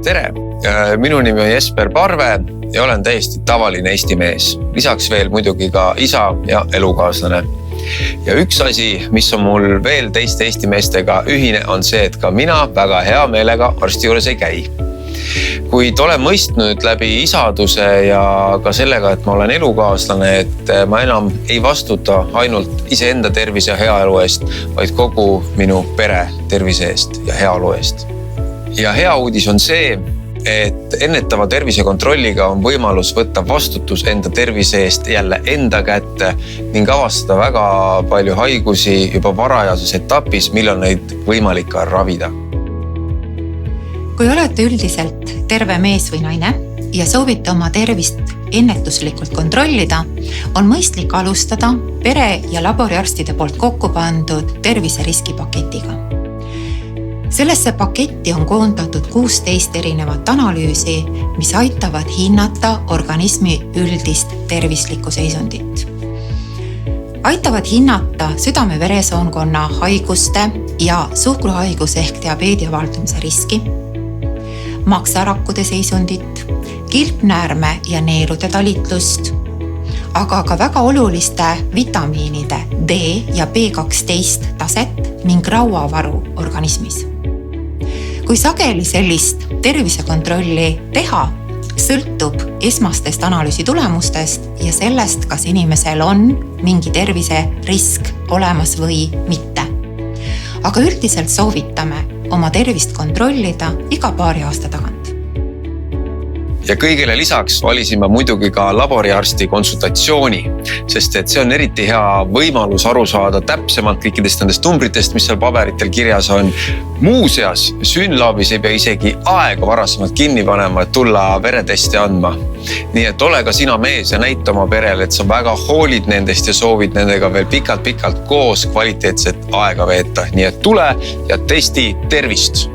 Tere! Minu nimi on Jesper Parve ja olen täiesti tavaline Eesti mees. Lisaks veel muidugi ka isa ja elukaaslane. Ja üks asi, mis on mul veel teiste Eesti meestega ühine, on see, et ka mina väga hea meelega arsti juures ei käi. Kuid olen mõistnud läbi isaduse ja ka sellega, et ma olen elukaaslane, et ma enam ei vastuta ainult iseenda tervise ja heaolu eest, vaid kogu minu pere tervise eest ja heaolu eest. Ja hea uudis on see, et ennetava tervisekontrolliga on võimalus võtta vastutus enda tervise eest jälle enda kätte ning avastada väga palju haigusi juba varajases etapis, millal neid võimalik ka ravida. Kui olete üldiselt terve mees või naine ja soovite oma tervist ennetuslikult kontrollida, on mõistlik alustada pere- ja laboriarstide poolt kokku pandud terviseriskipaketiga. Sellesse paketti on koondatud 16 erinevat analüüsi, mis aitavad hinnata organismi üldist tervislikku seisundit. Aitavad hinnata südame-veresoonkonna haiguste ja suhkruhaigus ehk diabeedi avaldumise riski, maksarakkude seisundit, kilpnäärme ja neerude talitlust, aga ka väga oluliste vitamiinide D ja B12 taset ning rauavaru organismis. Kui sageli sellist tervisekontrolli teha, sõltub esmastest analüüsi tulemustest ja sellest, kas inimesel on mingi terviserisk olemas või mitte. Aga üldiselt soovitame oma tervist kontrollida iga paari aasta tagant. Ja kõigele lisaks valisin ma muidugi ka laboriarsti konsultatsiooni, sest et see on eriti hea võimalus aru saada täpsemalt kõikidest nendest numbritest, mis seal paberitel kirjas on. Muuseas, Synlabis ei pea isegi aega varasemalt kinni panema, et tulla veretesti andma. Nii et ole ka sina mees ja näita oma perele, et sa väga hoolid nendest ja soovid nendega veel pikalt koos kvaliteetset aega veeta. Nii et tule ja testi tervist!